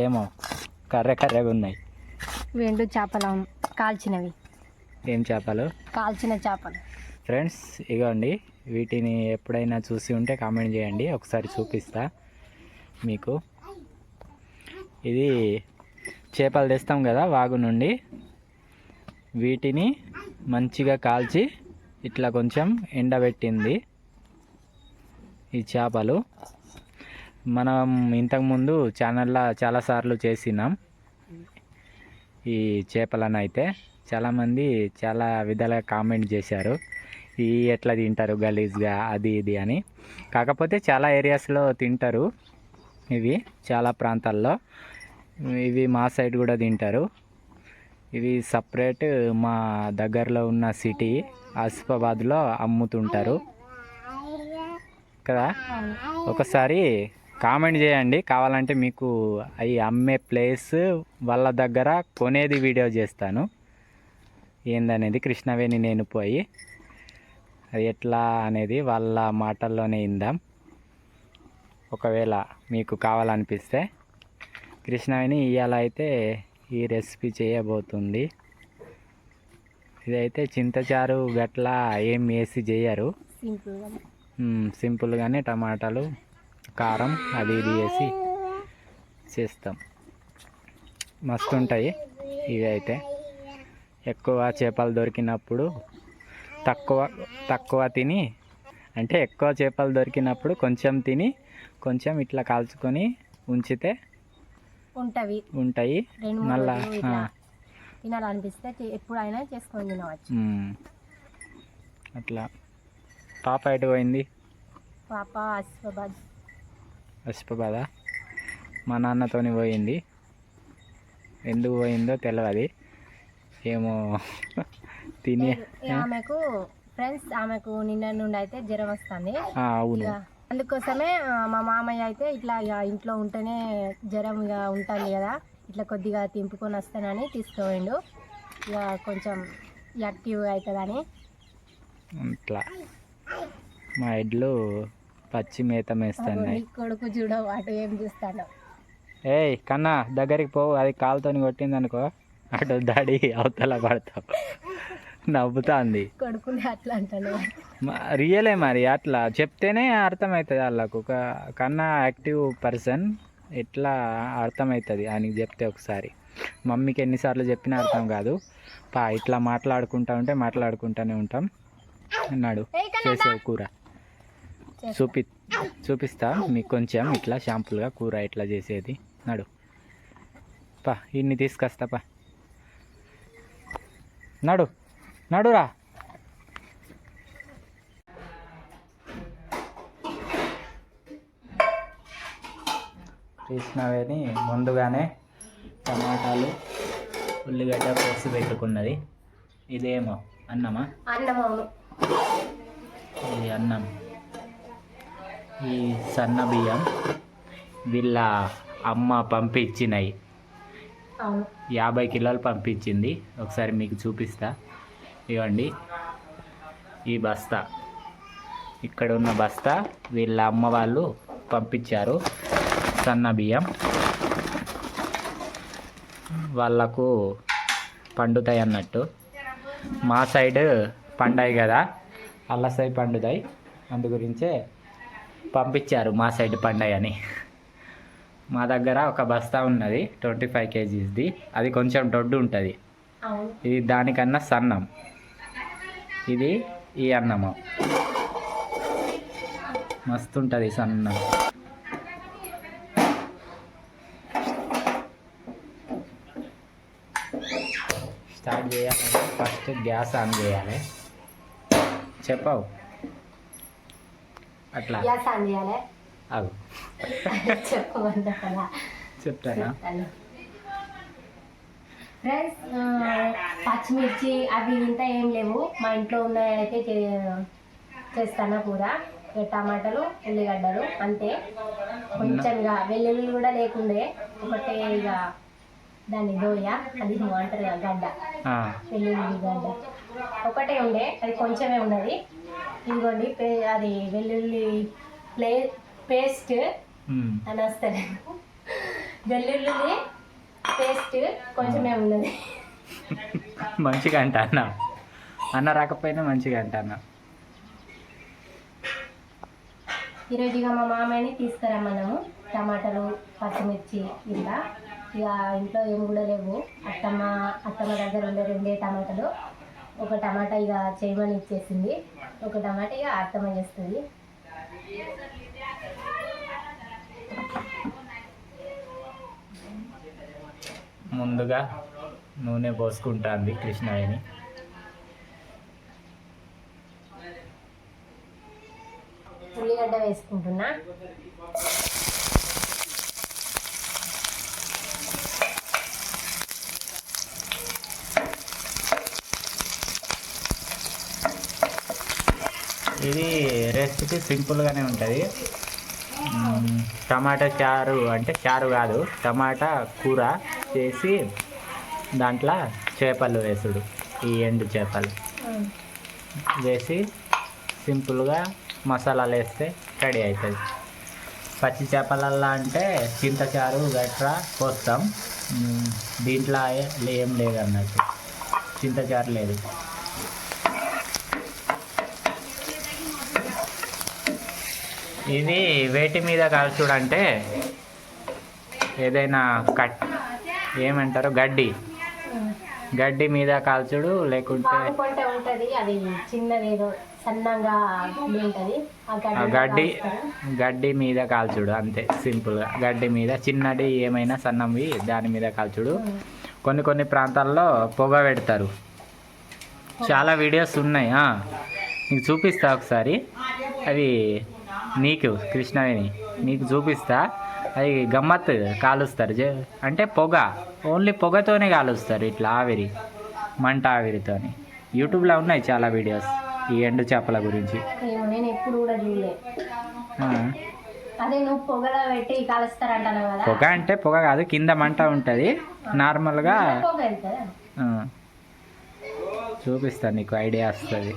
ఏమో కర్రగా ఉన్నాయి. వెండు చేపలు కాల్చినవి. ఏం చేపలు? కాల్చిన చేపలు. ఫ్రెండ్స్ ఇగోండి, వీటిని ఎప్పుడైనా చూసి ఉంటే కామెంట్ చేయండి, ఒకసారి చూపిస్తా మీకు. ఇది చేపలు తెస్తాం కదా వాగు నుండి, వీటిని మంచిగా కాల్చి ఇట్లా కొంచెం ఎండబెట్టింది ఈ చేపలు. మనం ఇంతకుముందు ఛానల్లో చాలాసార్లు చేసినాం ఈ చేపలను. అయితే చాలామంది చాలా విధాలుగా కామెంట్ చేశారు, ఈ ఎట్లా తింటారు గలీజ్గా అది ఇది అని. కాకపోతే చాలా ఏరియాస్లో తింటారు ఇవి, చాలా ప్రాంతాల్లో. ఇవి మా సైడ్ కూడా తింటారు. ఇవి సపరేట్ మా దగ్గరలో ఉన్న సిటీ ఆసిఫాబాద్లో అమ్ముతుంటారు కదా. ఒకసారి కామెంట్ చేయండి, కావాలంటే మీకు అవి అమ్మే ప్లేస్ వాళ్ళ దగ్గర కొనేది వీడియో చేస్తాను ఏందనేది. కృష్ణవేణి నేను పోయి అది ఎట్లా అనేది వాళ్ళ మాటల్లోనే ఇందాం. ఒకవేళ మీకు కావాలనిపిస్తే కృష్ణవేణి ఇవాళ అయితే ఈ రెసిపీ చేయబోతుంది. ఇదైతే చింతచారు గట్లా ఏం వేసి చేయరు, సింపుల్గానే టమాటాలు కారం అది ఇది వేసి చేస్తాం. మస్తు ఉంటాయి ఇవి. అయితే ఎక్కువ చేపలు దొరికినప్పుడు తక్కువ తిని, అంటే ఎక్కువ చేపలు దొరికినప్పుడు కొంచెం తిని కొంచెం ఇట్లా కాల్చుకొని ఉంచితే ఉంటాయి. మళ్ళా తినాలనిపిస్తే ఎప్పుడైనా చేసుకొని తినవచ్చు. అట్లా. పాప ఎటు పోయింది? పాప ఆసిఫాబాదా? మా నాన్నతోని పోయింది. ఎందుకు పోయిందో తెలియదు, ఏమో తిని. ఆమెకు ఫ్రెండ్స్, ఆమెకు నిన్న నుండి అయితే జ్వరం వస్తుంది. అవును, అందుకోసమే మా మామయ్య అయితే ఇట్లా ఇక ఇంట్లో ఉంటేనే జ్వరం ఇక ఉంటుంది కదా, ఇట్లా కొద్దిగా తింపుకొని వస్తానని తీసుకుపోయిండు. ఇక కొంచెం యాక్టివ్గా అవుతుందని. అట్లా మా ఎడ్లు పచ్చి మేత మేస్తున్నాయి. కొడుకు చూడ అటు ఏం చూస్తాడు. ఏయ్ కన్నా దగ్గరికి పోవు, అది కాలుతోని కొట్టింది అనుకో అటు దాడి అవతల పడతావు. నవ్వుతుంది కొడుకుని అట్లా అంటాడు. రియలే మరి, అట్లా చెప్తేనే అర్థమవుతుంది వాళ్ళకు. ఒక కన్నా యాక్టివ్ పర్సన్ ఎట్లా అర్థమవుతుంది ఆయనకి చెప్తే. ఒకసారి మమ్మీకి ఎన్నిసార్లు చెప్పినా అర్థం కాదు. ఇట్లా మాట్లాడుకుంటూనే ఉంటాం. అన్నాడు చేసే కూర చూపిస్తా మీకు కొంచెం ఇట్లా షాంపుల్గా కూర ఇట్లా చేసేది. ఇన్ని తీసుకొస్తా. నడురా. కృష్ణవేణి ముందుగానే టమాటాలు ఉల్లిగడ్డ కోసి పెట్టుకున్నది. ఇదేమో అన్నమా? అన్నమవును. ఇది అన్నం. ఈ సన్న బియ్యం వీళ్ళ అమ్మ పంపించినాయి. 50 కిలోలు పంపించింది. ఒకసారి మీకు చూపిస్తా. ఇవ్వండి, ఈ బస్తా, ఇక్కడ ఉన్న బస్తా వీళ్ళ అమ్మ వాళ్ళు పంపించారు. సన్న బియ్యం వాళ్ళకు పండుతాయి అన్నట్టు. మా సైడ్ పండాయి కదా, వాళ్ళ సైడ్ పండుతాయి, అందు గురించే పంపించారు మా సైడ్ పండాయి అని. మా దగ్గర ఒక బస్తా ఉన్నది 25 kgsది, అది కొంచెం దొడ్డు ఉంటుంది. ఇది దానికన్నా సన్నం. ఇది ఈ అన్నము మస్తు ఉంటుంది సన్నం. స్టార్ట్ చేయాలంటే ఫస్ట్ గ్యాస్ ఆన్ చేయాలి. చెప్పవు అట్లా గ్యాస్ ఆన్ చేయాలి. అవు చెప్తానా ఫ్రెండ్స్? పచ్చిమిర్చి అవి ఇంత ఏం లేవు, మా ఇంట్లో ఉన్నాయైతే చేస్తాను కూర. టమాటాలు ఉల్లిగడ్డలు అంతే. కొంచెం ఇక వెల్లుల్లి కూడా లేకుండే, ఒకటే ఇక దాన్ని దోయ అది అంటారు కదా గడ్డ, వెల్లుల్లి గడ్డ ఒకటే ఉండే, అది కొంచెమే ఉన్నది. ఇదిగోండి అది వెల్లుల్లి పేస్ట్ అని వస్తుంది. వెల్లుల్లి పేస్ట్ కొంచెమే ఉన్నది. మంచిగా అంట అన్న రాకపోయినా మంచిగా అంట అన్న. ఈరోజు ఇక మా మామయ్యని తీసుకురమ్మన్నాము. టమాటాలు పచ్చిమిర్చి ఇలా ఇక ఇంట్లో ఏం కూడా లేవు. అత్తమ్మ దగ్గర ఉండే 2 టమాటాలు, ఒక టమాటా ఇక చేయమని ఇచ్చేసింది, ఒక టమాటా ఇక అత్తమ్మ చేస్తుంది. ముందుగా నూనె పోసుకుంటుంది కృష్ణవేణి. ఉల్లిగడ్డ వేసుకుంటున్నా. ఇది రెసిపీ సింపుల్గానే ఉంటుంది. టమాటా చారు అంటే చారు కాదు, టమాటా కూర చేసి దాంట్లో చేపలు వేసుడు, ఈ ఎండు చేపలు వేసి సింపుల్గా మసాలాలు వేస్తే రెడీ అవుతుంది. పచ్చి చేపలల్లా అంటే చింతచారు గట్రా పోస్తాం, దీంట్లో ఏం లేదు అన్నట్టు, చింతచారు లేదు. ఇది వేటి మీద కాల్చుడు అంటే ఏదైనా ఏమంటారు గడ్డి మీద కాల్చుడు, లేకుంటే ఉంటుంది అది చిన్నది ఏదో సన్నంగా ఉంటుంది గడ్డి మీద కాల్చుడు అంతే సింపుల్గా. గడ్డి మీద చిన్నది ఏమైనా సన్నవి దాని మీద కాల్చుడు. కొన్ని ప్రాంతాల్లో పొగ పెడతారు, చాలా వీడియోస్ ఉన్నాయి, నీకు చూపిస్తా ఒకసారి. అవి నీకు కృష్ణవేణి నీకు చూపిస్తా. అది గమ్మత్ కాలుస్తారు, అంటే పొగ, ఓన్లీ పొగతోనే కాలుస్తారు, ఇట్లా ఆవిరి, మంట ఆవిరితోని. యూట్యూబ్లో ఉన్నాయి చాలా వీడియోస్ ఈ ఎండు చేపల గురించి. నేను ఎప్పుడు కూడా చూడలే. అదే నువ్వు పొగలో పెట్టి కాలుస్తారంటాను కదా. పొగ అంటే పొగ కాదు, కింద మంట ఉంటుంది నార్మల్గా. చూపిస్తాను, నీకు ఐడియా వస్తుంది.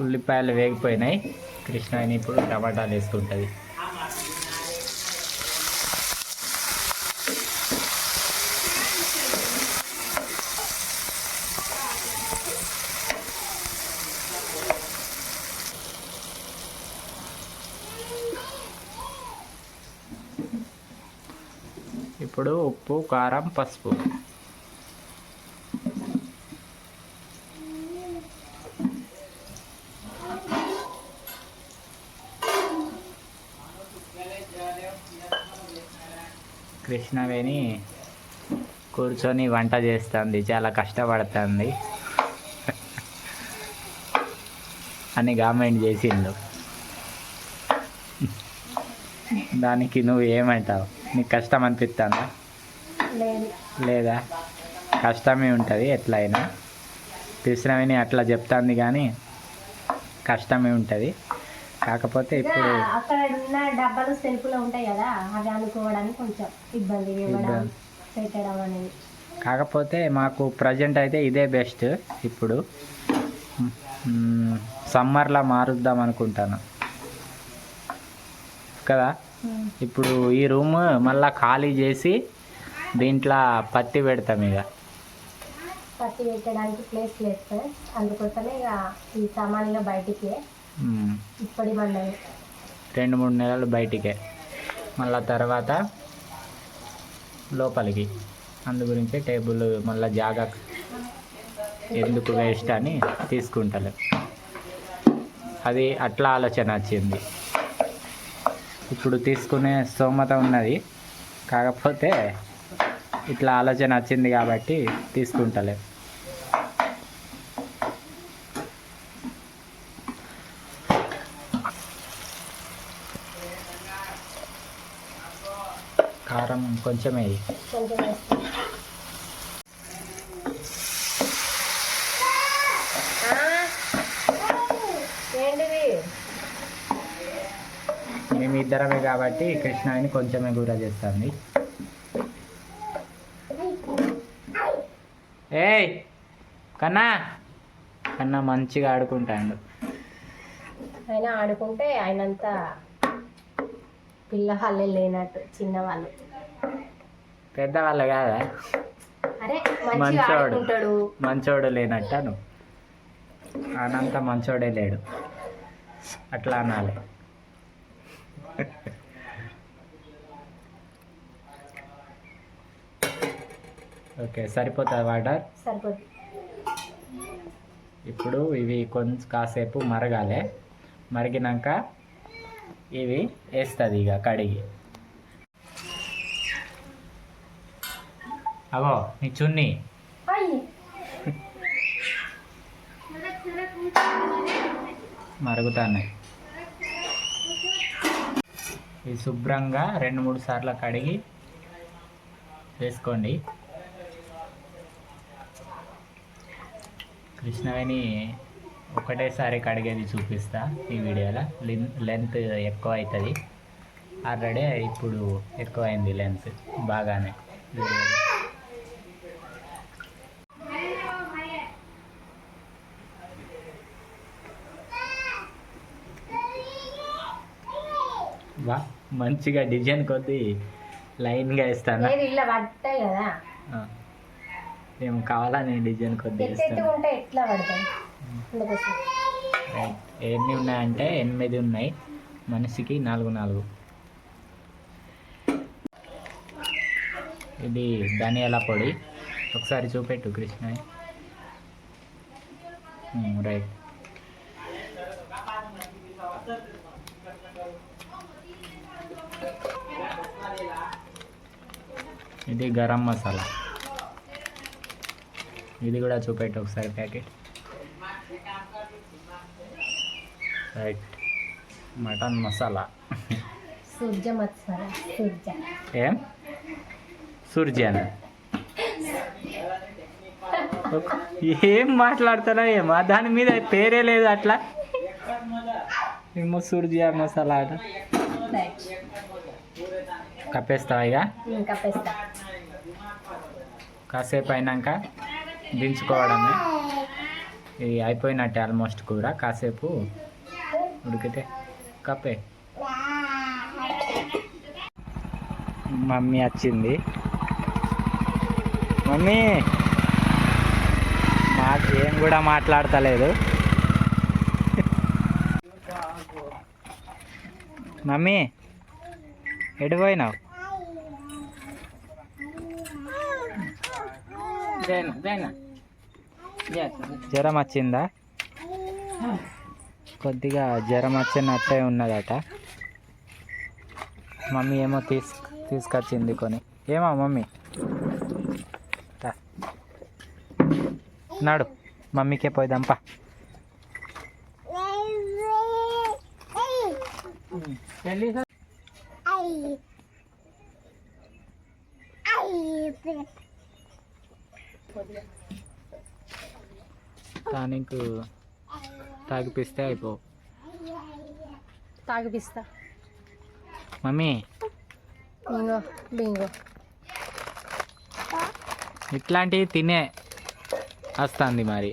ఉల్లిపాయలు వేగిపోయినాయి, కృష్ణవేణి ఇప్పుడు టమాటాలు వేసుకుంటుంది. ఇప్పుడు ఉప్పు, కారం, పసుపు. కృష్ణవేణి కూర్చొని వంట చేస్తుంది, చాలా కష్టపడుతుంది అని కామెంట్ చేసిండు. దానికి నువ్వు ఏమంటావు? నీకు కష్టం అనిపిస్తుందా? లేదా, కష్టమే ఉంటుంది ఎట్లయినా. కృష్ణవేణి అట్లా చెప్తుంది కానీ కష్టమే ఉంటుంది. కాకపోతే ఇప్పుడు అక్కడ ఉన్న డబ్బాలు సెల్ఫ్లో ఉంటాయి కదా, అవి అనుకోవడానికి కొంచెం ఇబ్బంది పెట్టడం అనేది. కాకపోతే మాకు ప్రజెంట్ అయితే ఇదే బెస్ట్. ఇప్పుడు సమ్మర్లో మారుద్దాం అనుకుంటాను కదా. ఇప్పుడు ఈ రూమ్ మళ్ళీ ఖాళీ చేసి దీంట్లో పత్తి పెడతాం. ఇక పత్తి పెట్టడానికి ప్లేస్ లేదు, అందుకోసమే ఇక ఈ సామాన్లు బయటికి ఇప్పటి మండలి 2-3 నెలలు బయటికే, మళ్ళీ తర్వాత లోపలికి. అందు గురించి టేబుల్ మళ్ళీ జాగా ఎందుకు వేస్ట్ అని తీసుకుంటలే. అది అట్లా ఆలోచన వచ్చింది. ఇప్పుడు తీసుకునే స్తోమత ఉన్నది, కాకపోతే ఇట్లా ఆలోచన వచ్చింది కాబట్టి తీసుకుంటలే. కారం కొంచెమే. మేమిద్దరమే కాబట్టి కృష్ణవేణి కొంచెమే కూర చేస్తుంది. ఏయ్ కన్నా మంచిగా ఆడుకుంటాడు. ఆయన ఆడుకుంటే ఆయనంతా పిల్లవాళ్ళే లేనట్టు చిన్నవాళ్ళు. పెద్దవాళ్ళు కాదా? అరే మంచిగా మంచోడు ఆడుకుంటాడు. మంచోడు లేనట్టను, అనంత మంచోడే లేడు అట్లా అనాలి. ఓకే, సరిపోతుంది వాటర్. సరిపోతుంది. ఇప్పుడు ఇవి కొంచెం కాసేపు మరగాలి. మరిగినాక ఇవి వేస్తుంది ఇక కడిగి. అవో నీ చున్నీ అయ్యి మరుగుతున్నాయి. ఇవి శుభ్రంగా 2-3 సార్లు కడిగి వేసుకోండి. కృష్ణవేణి ఒకటేసారి కడిగేది చూపిస్తా ఈ వీడియోలో. లెంత్ ఎక్కువ అవుతుంది. ఆల్రెడీ ఇప్పుడు ఎక్కువైంది లెంత్ బాగానే వీడియోలో. వా మంచిగా డిజైన్ కొద్ది లైన్గా వేస్తాను. ఇలా పడతాయి కదా, ఏం కావాలని డిజైన్ కొద్ది వేస్తాను. ఉంటే ఎట్లా పడతాయి? ఎన్ని ఉన్నాయంటే 8 ఉన్నాయి, మనిషికి 4. ఇది ధనియాల పొడి. ఒకసారి చూపెట్టు కృష్ణ. రైట్. ఇది గరం మసాలా. ఇది కూడా చూపెట్టు ఒకసారి ప్యాకెట్. రైట్. మటన్ మసాలా. సూర్య మసాలా. ఏం సూర్జన? ఏం మాట్లాడతారా ఏమో, దాని మీద పేరే లేదు అట్లా. ఏమో సూర్య మసాలా అట. కప్పేస్తావా ఇక? కప్పేస్తా. కాసేపు అయినాక దించుకోవడమే. ఇది అయిపోయినట్టే ఆల్మోస్ట్ కూర. కాసేపు ఉడికితే కప్పే. మమ్మీ వచ్చింది. మమ్మీ ఏం కూడా మాట్లాడతలేదు. మమ్మీ ఎటు పోయినావు? జ్వరం వచ్చిందా? కొద్దిగా జ్వరం వచ్చినట్టే ఉన్నదట. మమ్మీ ఏమో తీసుకొచ్చింది కొని. ఏమో మమ్మీ నాడు మమ్మీకే పోయిదాంపా. టానిక్ తాగిపిస్తే అయిపో. తాగిపిస్తా మమ్మీ. బింగో ఇట్లాంటివి తినే వస్తుంది మరి.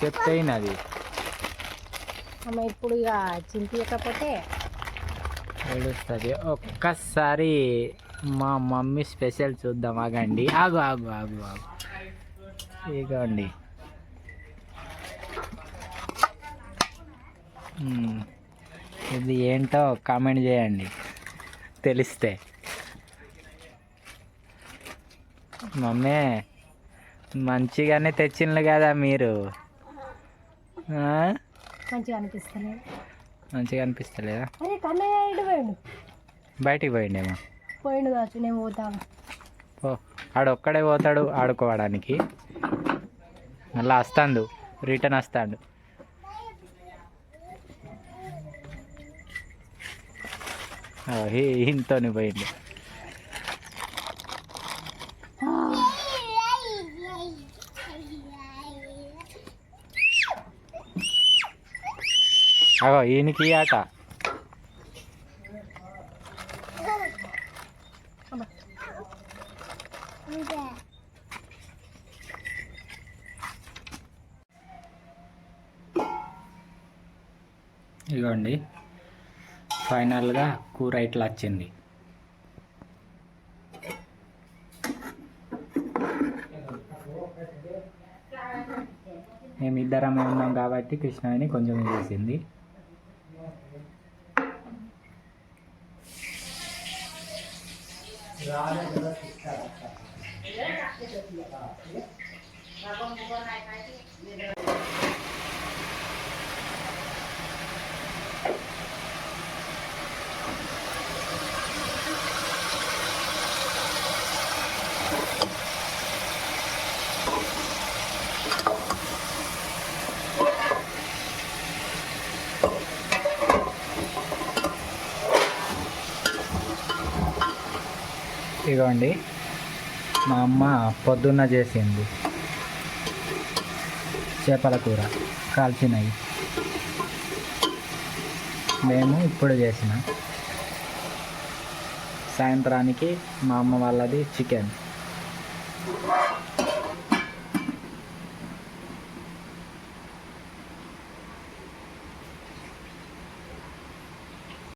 చెప్తే అది అమ్మ ఇప్పుడు ఇక చింపియకపోతే ఏడుస్తుంది. ఒక్కసారి మా మమ్మీ స్పెషల్ చూద్దాం. ఆగండి. ఆగు ఆగు ఆగు ఆగు. ఇగోండి. ఇది ఏంటో కామెంట్ చేయండి తెలిస్తే. మమ్మీ మంచిగానే తెచ్చిండ్రు కదా మీరు. మంచిగా అనిపిస్తలేదు. మంచిగా అనిపిస్తలేదా? అరే కన్నయ్య పోయిండు. బయటికి పోయిండేమో. పోయిండు కావచ్చు, నేను పోతాను. ఆడొక్కడే పోతాడు ఆడుకోవడానికి. మళ్ళీ వస్తాడు, రిటర్న్ వస్తాడు. ఇంతోని పోయిండు. అగో ఈయనకి ఆట. ఇదిగోండి ఫైనల్గా కూర ఇట్లా వచ్చింది. మేమిద్దరమే ఉన్నాం కాబట్టి కృష్ణని కొంచెం చేసింది. ఇదిగోండి మా అమ్మ పొద్దున్న చేసింది చేపల కూర కాల్చినవి. మేము ఇప్పుడు చేసిన. సాయంత్రానికి మా అమ్మ వాళ్ళది చికెన్.